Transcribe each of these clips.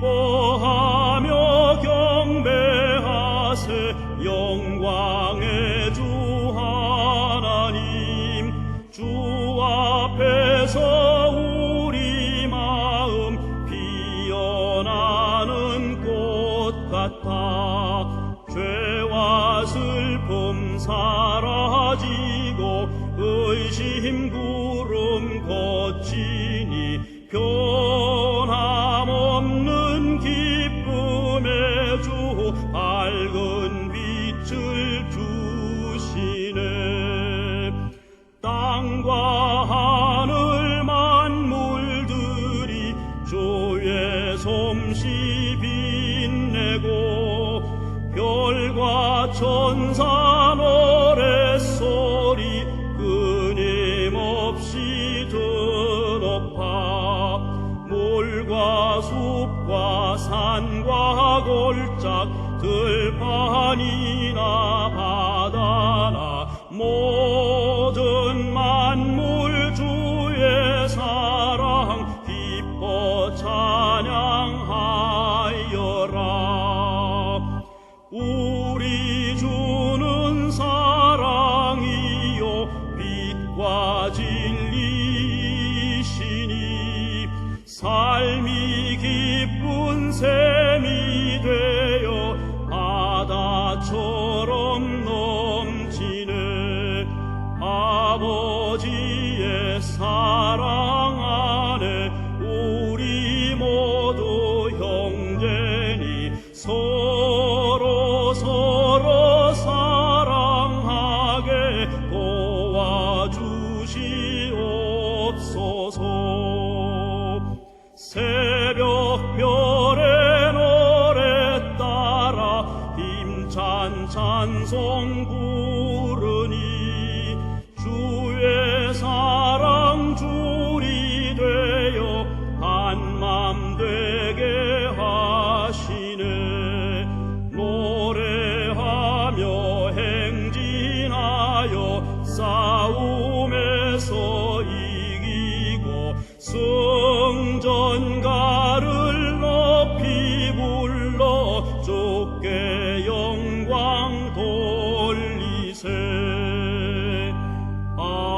기뻐하며 경배하세 영광의 주 하나님. 주 앞에서 우리 마음 피어나는 꽃 같아. 죄와 슬픔 사라지고 의심 구름 거치니 변함없는 기쁨의 주 밝은 빛을 주시네. 땅과 하늘 만물들이 주의 솜씨 빛내고 별과 천사 노랫소리 끊임없이 드높아. 물과 숲과 산과 골짝 들판이나 바다나 모든 만물 주의 사랑 기뻐 찬양하여라. 우리 주는 사랑이요 빛과 진리이시니 삶이 기쁜 샘이 되어 바다처럼 넘치네. 아버지의 사랑 안에 우리 모두 형제니 서로 사랑하게 도와주시옵소서. 새벽별의 노래 따라 힘찬 찬송 부르니 주의 사랑 줄이 되어 한맘 되게 하시네. 노래하며 행진하여 싸움에서 이기고 승전가를 높이 불러 주께 영광 돌리세. 아멘.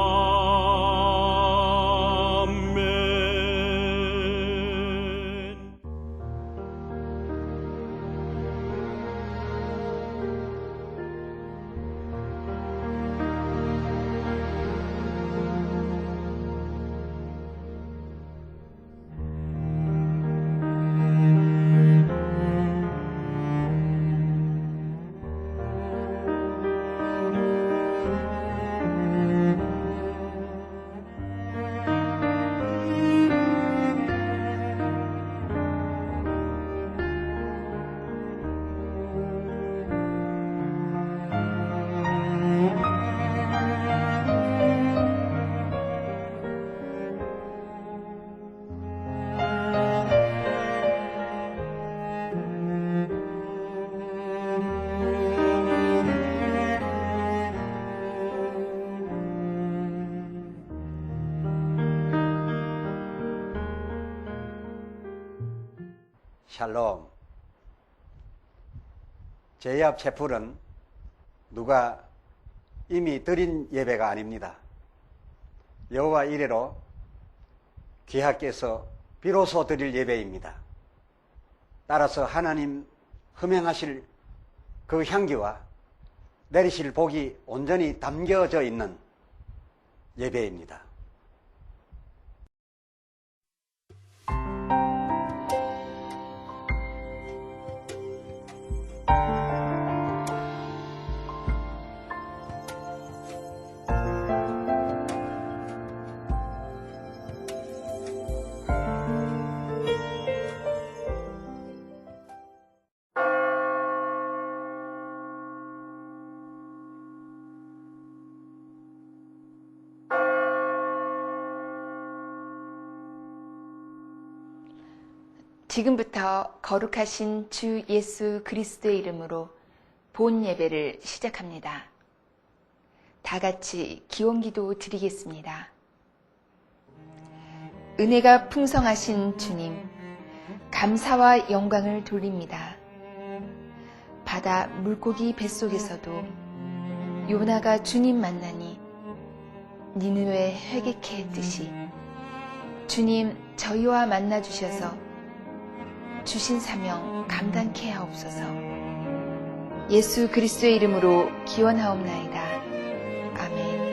샬롬. 제 앞 채플은 누가 이미 드린 예배가 아닙니다. 여호와 이래로 귀하께서 비로소 드릴 예배입니다. 따라서 하나님 흠행하실 그 향기와 내리실 복이 온전히 담겨져 있는 예배입니다. 지금부터 거룩하신 주 예수 그리스도의 이름으로 본 예배를 시작합니다. 다 같이 기원기도 드리겠습니다. 은혜가 풍성하신 주님, 감사와 영광을 돌립니다. 바다 물고기 뱃속에서도 요나가 주님 만나니 니느웨 회개케 했듯이 주님 저희와 만나 주셔서 주신 사명 감당케 하옵소서. 예수 그리스도의 이름으로 기원하옵나이다. 아멘.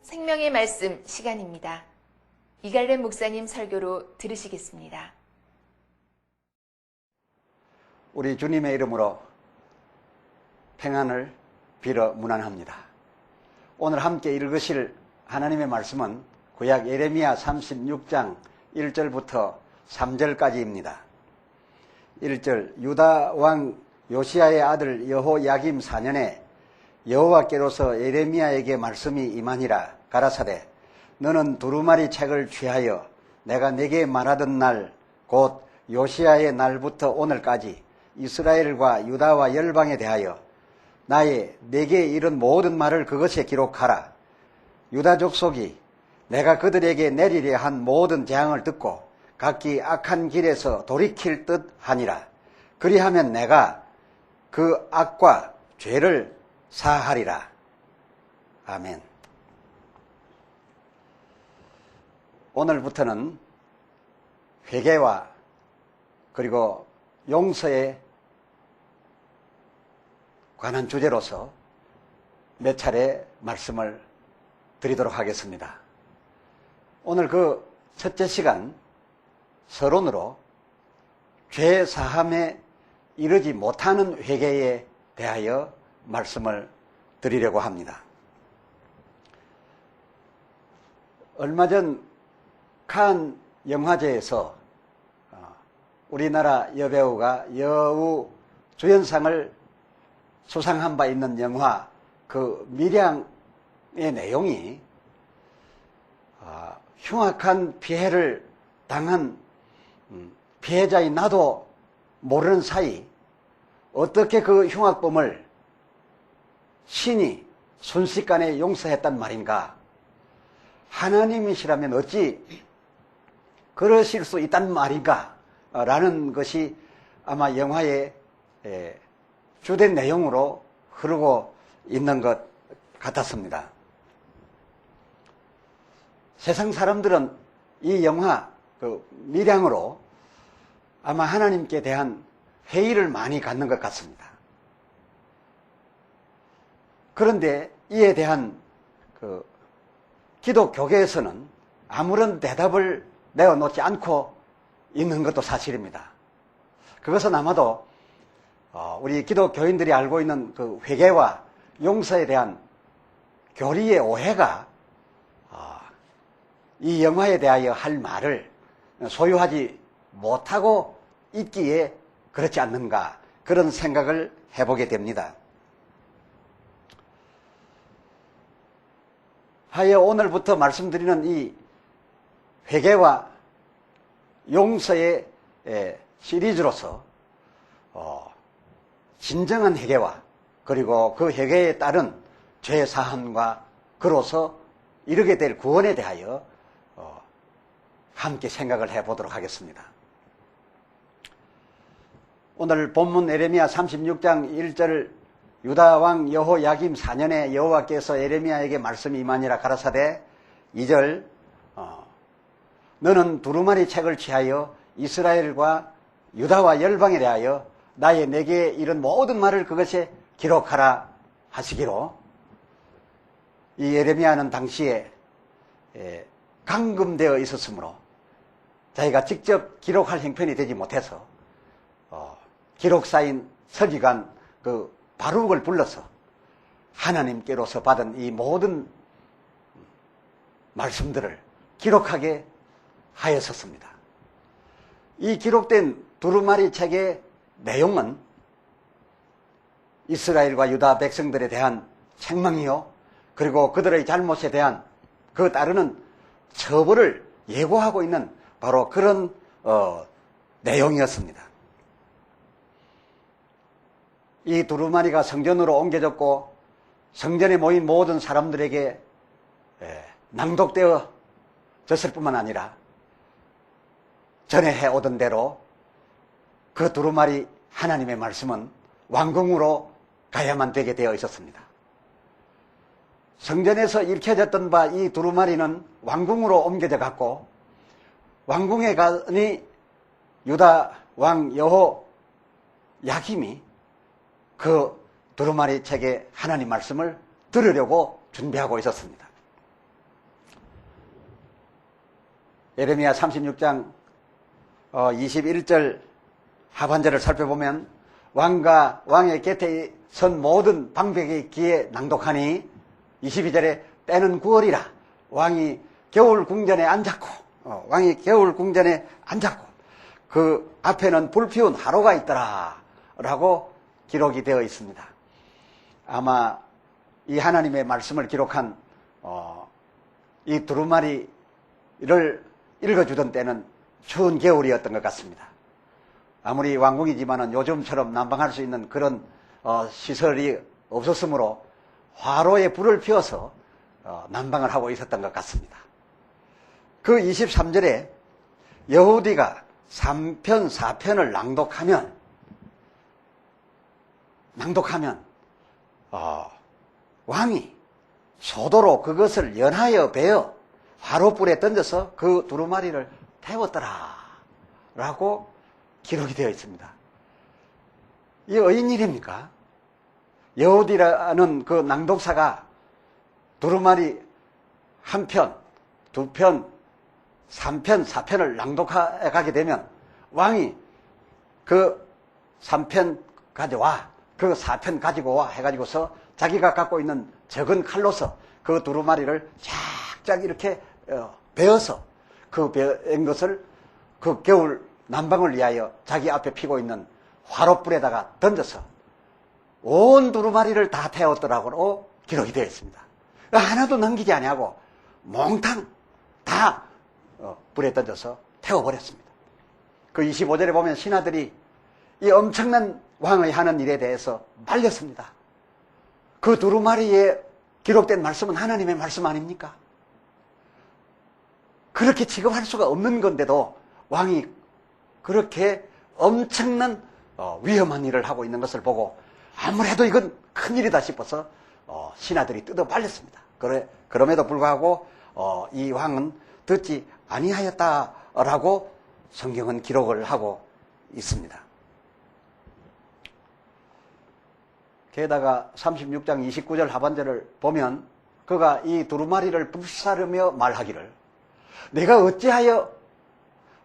생명의 말씀 시간입니다. 이갈렘 목사님 설교로 들으시겠습니다. 우리 주님의 이름으로 평안을 빌어 문안합니다. 오늘 함께 읽으실 하나님의 말씀은 구약 예레미야 36장 1절부터 3절까지입니다. 1절 유다 왕 요시야의 아들 여호야김 4년에 여호와께로서 예레미야에게 말씀이 임하니라. 가라사대 너는 두루마리 책을 취하여 내가 내게 말하던 날 곧 요시야의 날부터 오늘까지 이스라엘과 유다와 열방에 대하여 나의 내게 이른 모든 말을 그것에 기록하라. 유다 족속이 내가 그들에게 내리려 한 모든 재앙을 듣고 각기 악한 길에서 돌이킬 듯 하니라. 그리하면 내가 그 악과 죄를 사하리라. 아멘. 오늘부터는 회개와 그리고 용서에 관한 주제로서 몇 차례 말씀을 드리도록 하겠습니다. 오늘 그 첫째 시간 서론으로 죄 사함에 이르지 못하는 회개에 대하여 말씀을 드리려고 합니다. 얼마 전 칸 영화제에서 우리나라 여배우가 여우 주연상을 수상한 바 있는 영화 그 밀양의 내용이 흉악한 피해를 당한 피해자인 나도 모르는 사이 어떻게 그 흉악범을 신이 순식간에 용서했단 말인가? 하나님이시라면 어찌 그러실 수 있단 말인가? 라는 것이 아마 영화의 주된 내용으로 흐르고 있는 것 같았습니다. 세상 사람들은 이 영화 그 밀양으로 아마 하나님께 대한 회의를 많이 갖는 것 같습니다. 그런데 이에 대한 그 기독교계에서는 아무런 대답을 내어놓지 않고 있는 것도 사실입니다. 그것은 아마도 우리 기독교인들이 알고 있는 그 회개와 용서에 대한 교리의 오해가 이 영화에 대하여 할 말을 소유하지 못하고 있기에 그렇지 않는가 그런 생각을 해보게 됩니다. 하여 오늘부터 말씀드리는 이 회개와 용서의 시리즈로서 진정한 회개와 그리고 그 회개에 따른 죄 사함과 그로서 이르게 될 구원에 대하여 함께 생각을 해보도록 하겠습니다. 오늘 본문 에레미야 36장 1절 유다 왕 여호야김 4년에 여호와께서 에레미야에게 말씀이 임하니라 가라사대 2절 너는 두루마리 책을 취하여 이스라엘과 유다와 열방에 대하여 나의 내게 이런 모든 말을 그것에 기록하라 하시기로 이 에레미야는 당시에 감금되어 있었으므로 자기가 직접 기록할 형편이 되지 못해서 기록사인 서기관 그 바룩을 불러서 하나님께로서 받은 이 모든 말씀들을 기록하게 하였었습니다. 이 기록된 두루마리 책의 내용은 이스라엘과 유다 백성들에 대한 책망이요 그리고 그들의 잘못에 대한 그 따르는 처벌을 예고하고 있는 바로 그런 내용이었습니다. 이 두루마리가 성전으로 옮겨졌고 성전에 모인 모든 사람들에게 낭독되어졌을 뿐만 아니라 전에 해오던 대로 그 두루마리 하나님의 말씀은 왕궁으로 가야만 되게 되어 있었습니다. 성전에서 읽혀졌던 바 이 두루마리는 왕궁으로 옮겨져 갔고 왕궁에 가니 유다 왕 여호야김이 그 두루마리 책의 하나님 말씀을 들으려고 준비하고 있었습니다. 예레미야 36장 21절 하반절을 살펴보면 왕과 왕의 곁에 선 모든 방백의 귀에 낭독하니 22절에 때는 9월이라 왕이 겨울 궁전에 앉았고 그 앞에는 불피운 하로가 있더라 라고 기록이 되어 있습니다. 아마 이 하나님의 말씀을 기록한 이 두루마리를 읽어주던 때는 추운 겨울이었던 것 같습니다. 아무리 왕궁이지만은 요즘처럼 난방할 수 있는 그런 시설이 없었으므로 화로에 불을 피워서 난방을 하고 있었던 것 같습니다. 그 23절에 여후디가 3편, 4편을 낭독하면 왕이 소도로 그것을 연하여 베어 화로불에 던져서 그 두루마리를 태웠더라 라고 기록이 되어 있습니다. 이게 어인 일입니까? 여우디라는 그 낭독사가 두루마리 한 편, 두 편, 3편, 4편을 낭독해 가게 되면 왕이 그 3편 가져와, 그 4편 가지고 와 해가지고서 자기가 갖고 있는 적은 칼로서 그 두루마리를 쫙쫙 이렇게 베어서 그 베은 것을 그 겨울 난방을 위하여 자기 앞에 피고 있는 화롯불에다가 던져서 온 두루마리를 다 태웠더라고 기록이 되어 있습니다. 하나도 남기지 아니하고 몽땅 다 불에 던져서 태워버렸습니다. 그 25절에 보면 신하들이 이 엄청난 왕의 하는 일에 대해서 말렸습니다. 그 두루마리에 기록된 말씀은 하나님의 말씀 아닙니까? 그렇게 취급할 수가 없는 건데도 왕이 그렇게 엄청난 위험한 일을 하고 있는 것을 보고 아무래도 이건 큰일이다 싶어서 신하들이 뜯어 말렸습니다. 그럼에도 불구하고 이 왕은 듣지 아니하였다라고 성경은 기록을 하고 있습니다. 게다가 36장 29절 하반절을 보면 그가 이 두루마리를 불사르며 말하기를 내가 어찌하여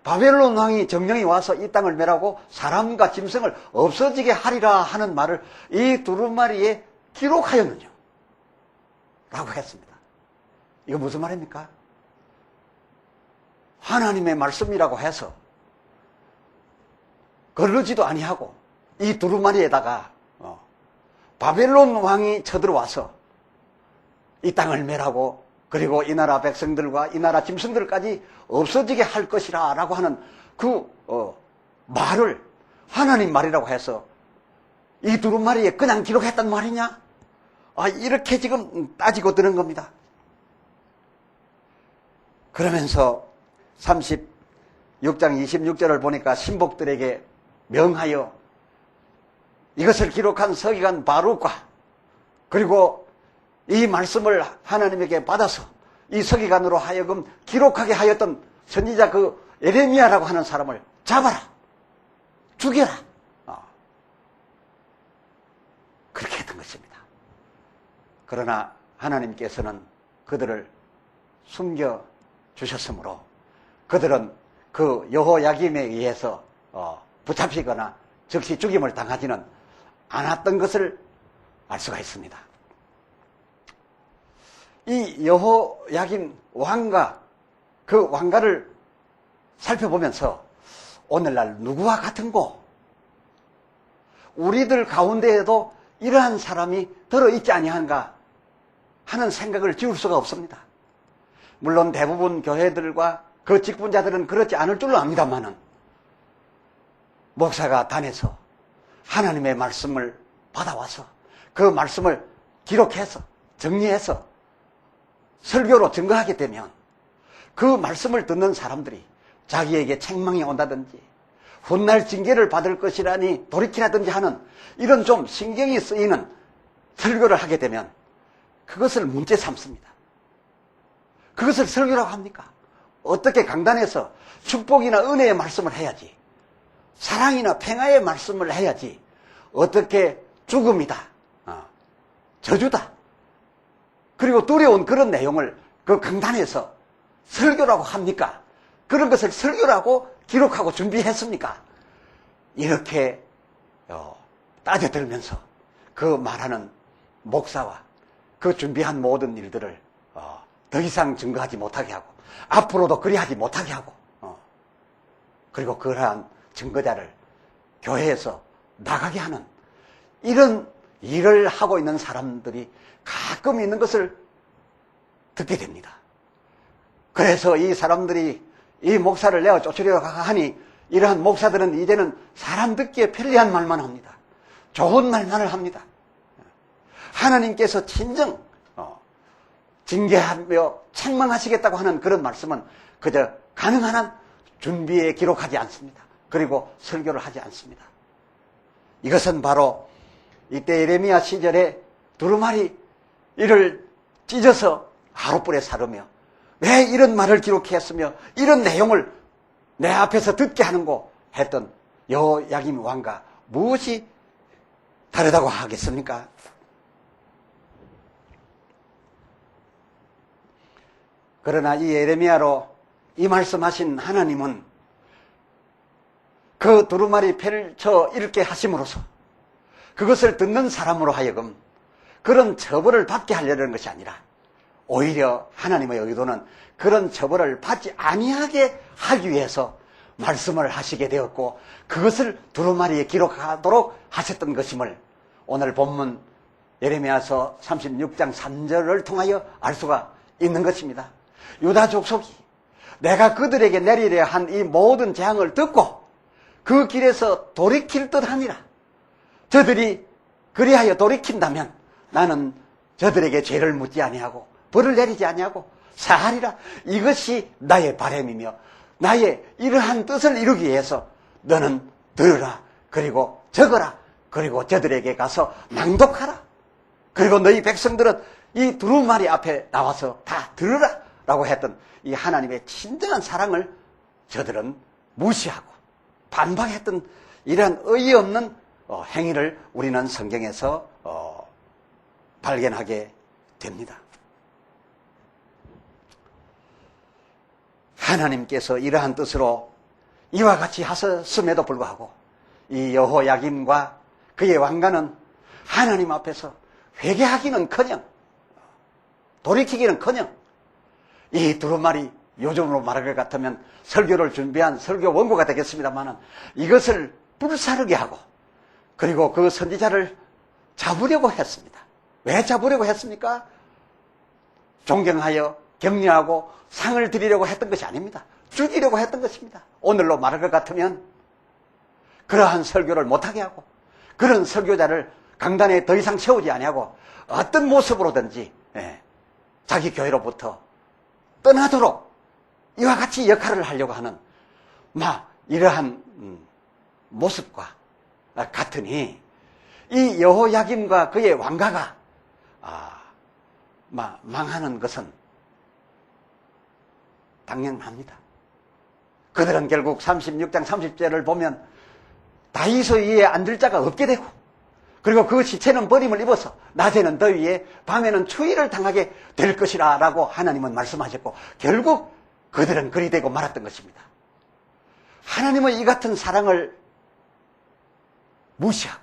바벨론 왕이 정령이 와서 이 땅을 멸하고 사람과 짐승을 없어지게 하리라 하는 말을 이 두루마리에 기록하였느냐 라고 했습니다. 이거 무슨 말입니까? 하나님의 말씀이라고 해서 거르지도 아니하고 이 두루마리에다가 바벨론 왕이 쳐들어와서 이 땅을 멸하고 그리고 이 나라 백성들과 이 나라 짐승들까지 없어지게 할 것이라 라고 하는 그 말을 하나님 말이라고 해서 이 두루마리에 그냥 기록했단 말이냐? 이렇게 지금 따지고 드는 겁니다. 그러면서 36장 26절을 보니까 신복들에게 명하여 이것을 기록한 서기관 바룩과 그리고 이 말씀을 하나님에게 받아서 이 서기관으로 하여금 기록하게 하였던 선지자 그 예레미야라고 하는 사람을 잡아라, 죽여라. 그렇게 했던 것입니다. 그러나 하나님께서는 그들을 숨겨 주셨으므로 그들은 그 여호야김에 의해서 붙잡히거나 즉시 죽임을 당하지는 않았던 것을 알 수가 있습니다. 이 여호야김 왕과 그 왕가를 살펴보면서 오늘날 누구와 같은고 우리들 가운데에도 이러한 사람이 들어있지 아니한가 하는 생각을 지울 수가 없습니다. 물론 대부분 교회들과 그 직분자들은 그렇지 않을 줄로 압니다만은 목사가 단에서 하나님의 말씀을 받아와서 그 말씀을 기록해서 정리해서 설교로 증거하게 되면 그 말씀을 듣는 사람들이 자기에게 책망이 온다든지 훗날 징계를 받을 것이라니 돌이키라든지 하는 이런 좀 신경이 쓰이는 설교를 하게 되면 그것을 문제 삼습니다. 그것을 설교라고 합니까? 어떻게 강단에서 축복이나 은혜의 말씀을 해야지, 사랑이나 평화의 말씀을 해야지, 어떻게 죽음이다, 저주다, 그리고 두려운 그런 내용을 그 강단에서 설교라고 합니까? 그런 것을 설교라고 기록하고 준비했습니까? 이렇게 따져들면서 그 말하는 목사와 그 준비한 모든 일들을 더 이상 증거하지 못하게 하고 앞으로도 그리하지 못하게 하고 그리고 그러한 증거자를 교회에서 나가게 하는 이런 일을 하고 있는 사람들이 가끔 있는 것을 듣게 됩니다. 그래서 이 사람들이 이 목사를 내어 쫓으려고 하니 이러한 목사들은 이제는 사람 듣기에 편리한 말만 합니다. 좋은 말만을 합니다. 하나님께서 진정 징계하며 책망하시겠다고 하는 그런 말씀은 그저 가능한 한 준비에 기록하지 않습니다. 그리고 설교를 하지 않습니다. 이것은 바로 이때 예레미야 시절에 두루마리 이를 찢어서 하룻불에 사르며 왜 이런 말을 기록했으며 이런 내용을 내 앞에서 듣게 하는고 했던 여호야김 왕과 무엇이 다르다고 하겠습니까? 그러나 이 예레미야로 이 말씀하신 하나님은 그 두루마리 펼쳐 읽게 하심으로써 그것을 듣는 사람으로 하여금 그런 처벌을 받게 하려는 것이 아니라 오히려 하나님의 의도는 그런 처벌을 받지 아니하게 하기 위해서 말씀을 하시게 되었고 그것을 두루마리에 기록하도록 하셨던 것임을 오늘 본문 예레미야서 36장 3절을 통하여 알 수가 있는 것입니다. 유다 족속이 내가 그들에게 내리려 한 이 모든 재앙을 듣고 그 길에서 돌이킬 듯 하니라. 저들이 그리하여 돌이킨다면 나는 저들에게 죄를 묻지 아니하고 벌을 내리지 아니하고 사하리라. 이것이 나의 바람이며 나의 이러한 뜻을 이루기 위해서 너는 들으라. 그리고 적어라. 그리고 저들에게 가서 낭독하라. 그리고 너희 백성들은 이 두루마리 앞에 나와서 다 들으라 라고 했던 이 하나님의 진정한 사랑을 저들은 무시하고 반박했던 이러한 의의없는 행위를 우리는 성경에서 발견하게 됩니다. 하나님께서 이러한 뜻으로 이와 같이 하셨음에도 불구하고 이 여호야김과 그의 왕가는 하나님 앞에서 회개하기는커녕 돌이키기는커녕 이 두루마리 요즘으로 말할 것 같으면 설교를 준비한 설교 원고가 되겠습니다만 이것을 불사르게 하고 그리고 그 선지자를 잡으려고 했습니다. 왜 잡으려고 했습니까? 존경하여 격려하고 상을 드리려고 했던 것이 아닙니다. 죽이려고 했던 것입니다. 오늘로 말할 것 같으면 그러한 설교를 못하게 하고 그런 설교자를 강단에 더 이상 세우지 아니하고 어떤 모습으로든지 자기 교회로부터 떠나도록 이와 같이 역할을 하려고 하는 이러한 모습과 같으니 이 여호야김과 그의 왕가가 망하는 것은 당연합니다. 그들은 결국 36장 30절을 보면 다윗의 위에 앉을 자가 없게 되고 그리고 그 시체는 버림을 입어서 낮에는 더위에 밤에는 추위를 당하게 될 것이라 라고 하나님은 말씀하셨고 결국 그들은 그리 되고 말았던 것입니다. 하나님의 이 같은 사랑을 무시하고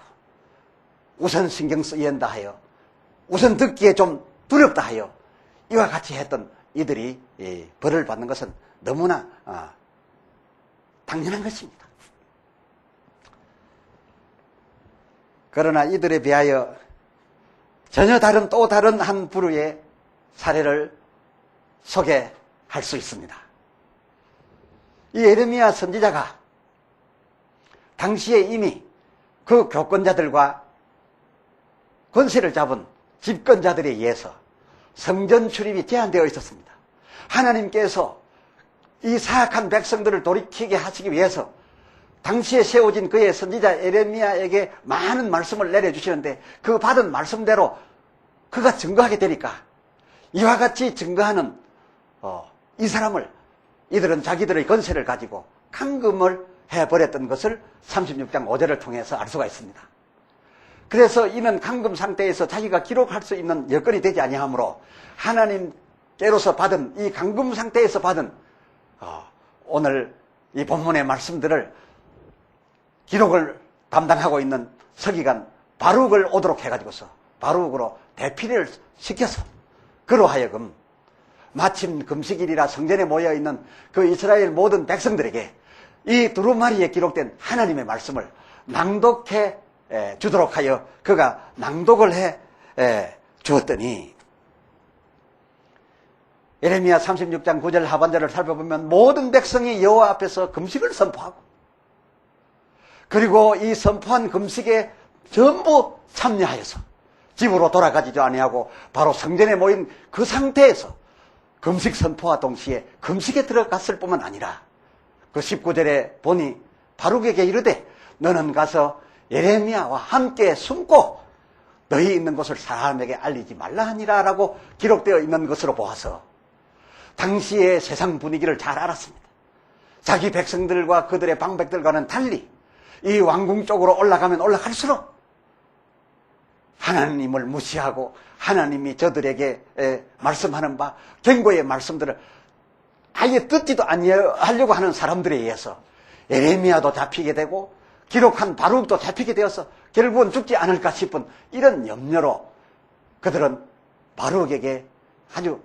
우선 신경 쓰인다 하여 우선 듣기에 좀 두렵다 하여 이와 같이 했던 이들이 벌을 받는 것은 너무나 당연한 것입니다. 그러나 이들에 비하여 전혀 다른 또 다른 한 부류의 사례를 소개할 수 있습니다. 이 예레미야 선지자가 당시에 이미 그 교권자들과 권세를 잡은 집권자들에 의해서 성전 출입이 제한되어 있었습니다. 하나님께서 이 사악한 백성들을 돌이키게 하시기 위해서 당시에 세워진 그의 선지자 예레미야에게 많은 말씀을 내려주시는데 그 받은 말씀대로 그가 증거하게 되니까 이와 같이 증거하는 이 사람을 이들은 자기들의 권세를 가지고 감금을 해버렸던 것을 36장 5절을 통해서 알 수가 있습니다. 그래서 이는 감금 상태에서 자기가 기록할 수 있는 여건이 되지 아니하므로 하나님께로서 받은 이 감금 상태에서 받은 오늘 이 본문의 말씀들을 기록을 담당하고 있는 서기관 바룩을 오도록 해가지고서 바룩으로 대피를 시켜서 그로 하여금 마침 금식일이라 성전에 모여있는 그 이스라엘 모든 백성들에게 이 두루마리에 기록된 하나님의 말씀을 낭독해 주도록 하여 그가 낭독을 해 주었더니 예레미야 36장 9절 하반절을 살펴보면 모든 백성이 여호와 앞에서 금식을 선포하고 그리고 이 선포한 금식에 전부 참여하여서 집으로 돌아가지도 아니하고 바로 성전에 모인 그 상태에서 금식 선포와 동시에 금식에 들어갔을 뿐만 아니라 그 19절에 보니 바룩에게 이르되 너는 가서 예레미야와 함께 숨고 너희 있는 곳을 사람에게 알리지 말라 하니라 라고 기록되어 있는 것으로 보아서 당시의 세상 분위기를 잘 알았습니다. 자기 백성들과 그들의 방백들과는 달리 이 왕궁 쪽으로 올라가면 올라갈수록 하나님을 무시하고 하나님이 저들에게 말씀하는 바 경고의 말씀들을 아예 듣지도 아니하려고 하는 사람들에 의해서 예레미야도 잡히게 되고 기록한 바룩도 잡히게 되어서 결국은 죽지 않을까 싶은 이런 염려로 그들은 바룩에게 아주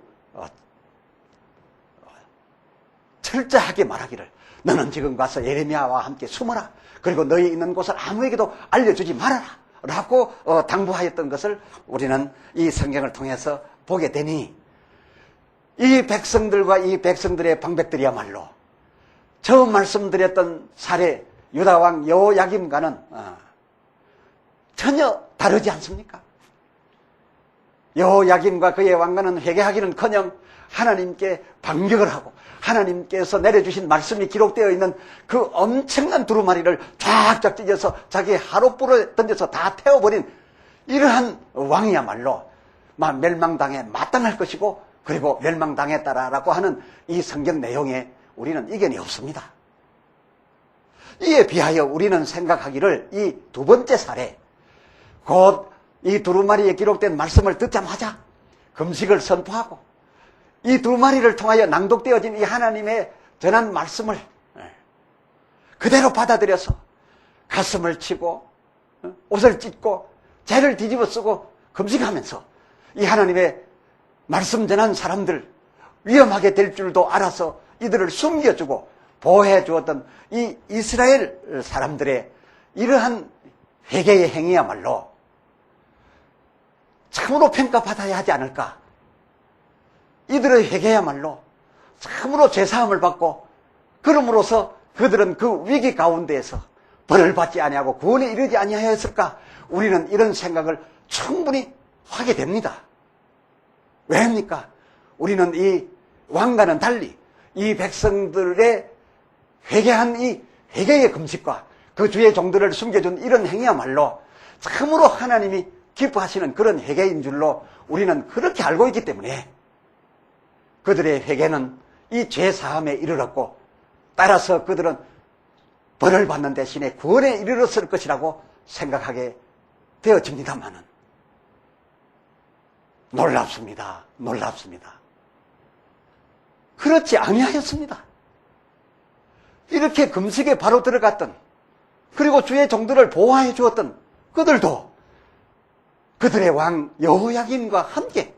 철저하게 말하기를, 너는 지금 가서 예레미야와 함께 숨어라. 그리고 너희 있는 곳을 아무에게도 알려주지 말아라 라고 당부하였던 것을 우리는 이 성경을 통해서 보게 되니, 이 백성들과 이 백성들의 방백들이야말로 처음 말씀드렸던 사례 유다왕 여호야김과는 전혀 다르지 않습니까? 여호야김과 그의 왕가는 회개하기는커녕 하나님께 반격을 하고 하나님께서 내려주신 말씀이 기록되어 있는 그 엄청난 두루마리를 쫙쫙 찢어서 자기 하룻불에 던져서 다 태워버린 이러한 왕이야말로 멸망당해 마땅할 것이고, 그리고 멸망당했다라고 하는 이 성경 내용에 우리는 이견이 없습니다. 이에 비하여 우리는 생각하기를 이 두 번째 사례, 곧 이 두루마리에 기록된 말씀을 듣자마자 금식을 선포하고 이 두루마리를 통하여 낭독되어진 이 하나님의 전한 말씀을 그대로 받아들여서 가슴을 치고 옷을 찢고 죄를 뒤집어 쓰고 금식하면서 이 하나님의 말씀 전한 사람들, 위험하게 될 줄도 알아서 이들을 숨겨주고 보호해 주었던 이 이스라엘 사람들의 이러한 회개의 행위야말로 참으로 평가받아야 하지 않을까. 이들의 회개야말로 참으로 죄사함을 받고 그럼으로써 그들은 그 위기 가운데에서 벌을 받지 아니하고 구원에 이르지 아니하였을까. 우리는 이런 생각을 충분히 하게 됩니다. 왜입니까? 우리는 이 왕과는 달리 이 백성들의 회개한 이 회개의 금식과 그 주의 종들을 숨겨준 이런 행위야말로 참으로 하나님이 기뻐하시는 그런 회개인 줄로 우리는 그렇게 알고 있기 때문에 그들의 회개는 이 죄사함에 이르렀고, 따라서 그들은 벌을 받는 대신에 구원에 이르렀을 것이라고 생각하게 되어집니다마는 놀랍습니다. 그렇지 아니하였습니다. 이렇게 금식에 바로 들어갔던, 그리고 주의 종들을 보호해 주었던 그들도 그들의 왕 여호야김과 함께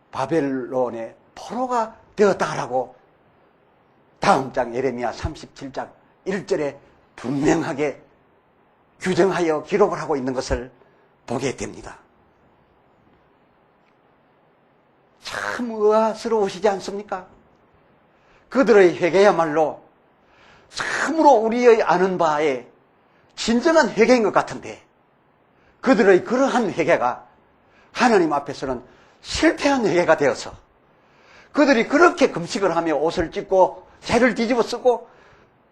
바벨론의 포로가 되었다라고 다음 장 예레미야 37장 1절에 분명하게 규정하여 기록을 하고 있는 것을 보게 됩니다. 참 의아스러우시지 않습니까? 그들의 회개야말로 참으로 우리의 아는 바에 진정한 회개인 것 같은데, 그들의 그러한 회개가 하나님 앞에서는 실패한 회개가 되어서 그들이 그렇게 금식을 하며 옷을 찢고 죄를 뒤집어 쓰고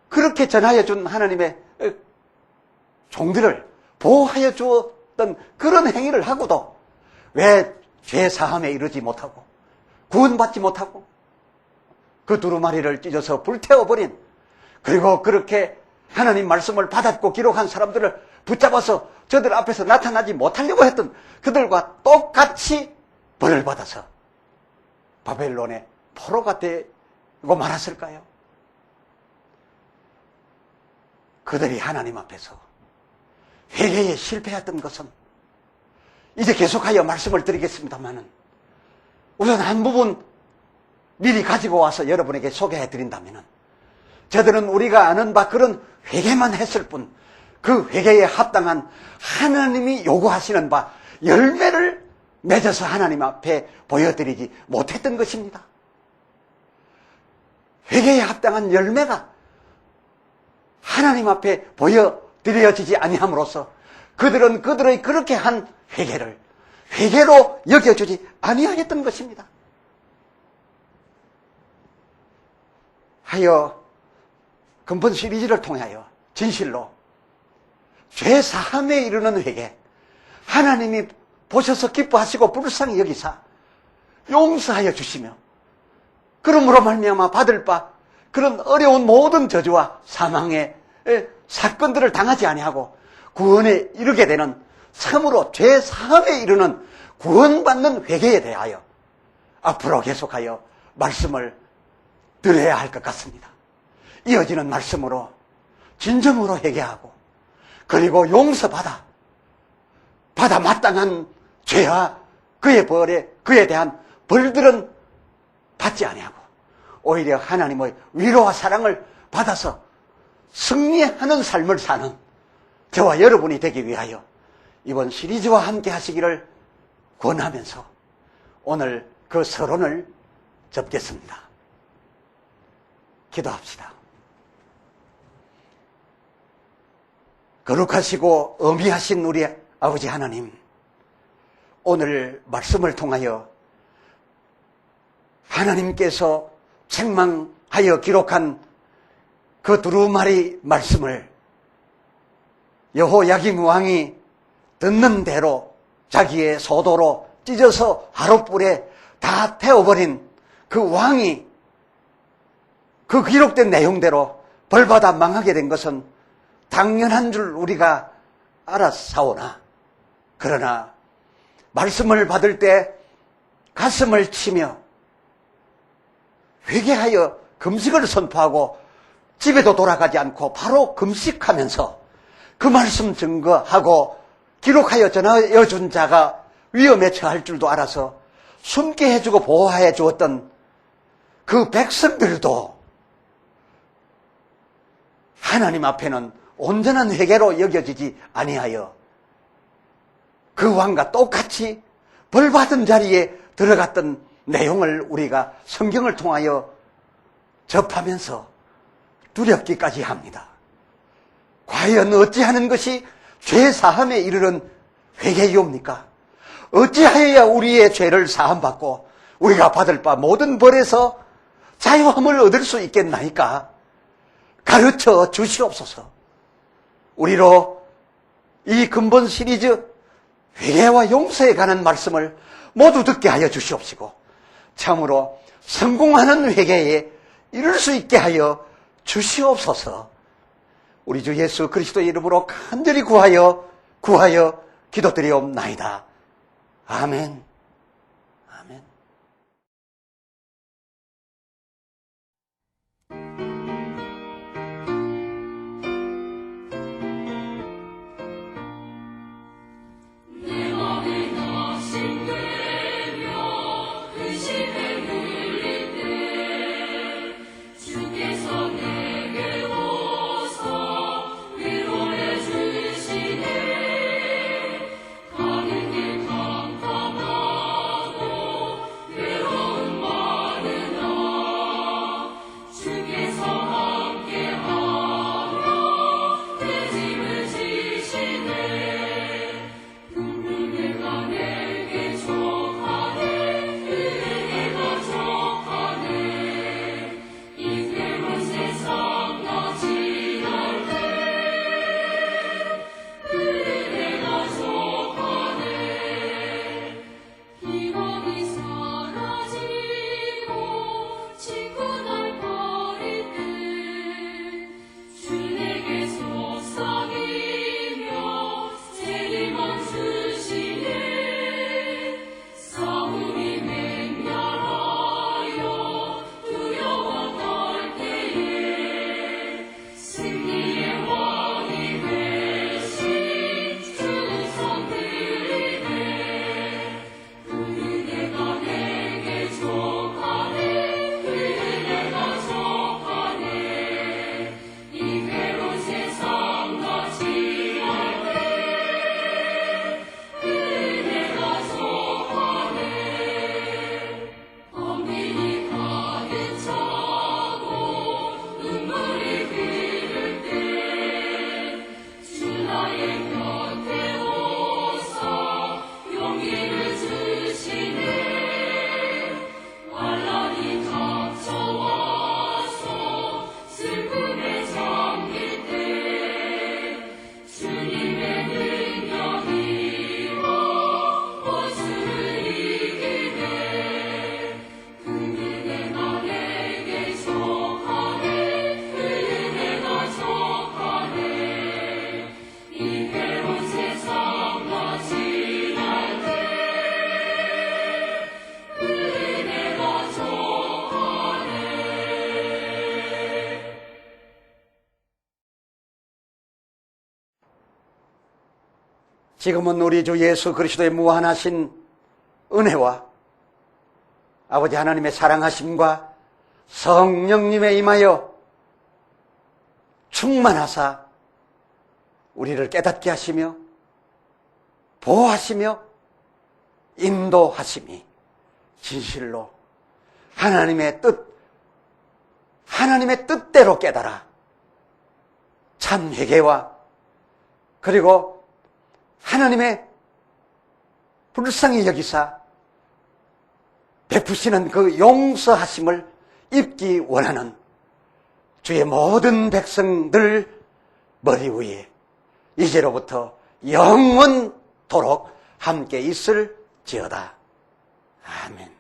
그렇게 전하여 준 하나님의 종들을 보호하여 주었던 그런 행위를 하고도 왜 죄사함에 이르지 못하고 구원받지 못하고 그 두루마리를 찢어서 불태워버린, 그리고 그렇게 하나님 말씀을 받았고 기록한 사람들을 붙잡아서 저들 앞에서 나타나지 못하려고 했던 그들과 똑같이 벌을 받아서 바벨론의 포로가 되고 말았을까요? 그들이 하나님 앞에서 회개에 실패했던 것은, 이제 계속하여 말씀을 드리겠습니다마는 우선 한 부분 미리 가지고 와서 여러분에게 소개해 드린다면, 저들은 우리가 아는 바 그런 회개만 했을 뿐 그 회개에 합당한 하나님이 요구하시는 바 열매를 맺어서 하나님 앞에 보여드리지 못했던 것입니다. 회개에 합당한 열매가 하나님 앞에 보여드려지지 아니함으로써 그들은 그들의 그렇게 한 회개를 회개로 여겨주지 아니하였던 것입니다. 하여 근본 시리즈를 통하여 진실로 죄사함에 이르는 회개, 하나님이 보셔서 기뻐하시고 불쌍히 여기사 용서하여 주시며 그러므로 말미암아 받을 바 그런 어려운 모든 저주와 사망의 사건들을 당하지 아니하고 구원에 이르게 되는 참으로 죄 사함에 이르는 구원받는 회개에 대하여 앞으로 계속하여 말씀을 들어야 할 것 같습니다. 이어지는 말씀으로 진정으로 회개하고 그리고 용서받아 마땅한 죄와 그에 대한 벌들은 받지 아니하고 오히려 하나님의 위로와 사랑을 받아서 승리하는 삶을 사는 저와 여러분이 되기 위하여 이번 시리즈와 함께 하시기를 권하면서 오늘 그 서론을 접겠습니다. 기도합시다. 거룩하시고 어미하신 우리 아버지 하나님, 오늘 말씀을 통하여 하나님께서 책망하여 기록한 그 두루마리 말씀을 여호야김 왕이 듣는 대로 자기의 소도로 찢어서 하룻불에 다 태워버린 그 왕이 그 기록된 내용대로 벌받아 망하게 된 것은 당연한 줄 우리가 알았사오나, 그러나 말씀을 받을 때 가슴을 치며 회개하여 금식을 선포하고 집에도 돌아가지 않고 바로 금식하면서 그 말씀 증거하고 기록하여 전하여 준 자가 위험에 처할 줄도 알아서 숨게 해주고 보호해 주었던 그 백성들도 하나님 앞에는 온전한 회개로 여겨지지 아니하여 그 왕과 똑같이 벌받은 자리에 들어갔던 내용을 우리가 성경을 통하여 접하면서 두렵기까지 합니다. 과연 어찌하는 것이 죄 사함에 이르는 회개이옵니까? 어찌하여야 우리의 죄를 사함받고 우리가 받을 바 모든 벌에서 자유함을 얻을 수 있겠나이까? 가르쳐 주시옵소서. 우리로 이 근본 시리즈 회개와 용서에 관한 말씀을 모두 듣게 하여 주시옵시고 참으로 성공하는 회개에 이룰 수 있게 하여 주시옵소서. 우리 주 예수 그리스도의 이름으로 간절히 구하여 기도드리옵나이다. 아멘. 아멘. 가는 길 캄캄한 지금은 우리 주 예수 그리스도의 무한하신 은혜와 아버지 하나님의 사랑하심과 성령님의 임하여 충만하사 우리를 깨닫게 하시며 보호하시며 인도하심이 진실로 하나님의 뜻대로 깨달아 참 회개와 그리고 하나님의 불쌍히 여기사 베푸시는 그 용서하심을 입기 원하는 주의 모든 백성들 머리 위에 이제로부터 영원토록 함께 있을지어다. 아멘.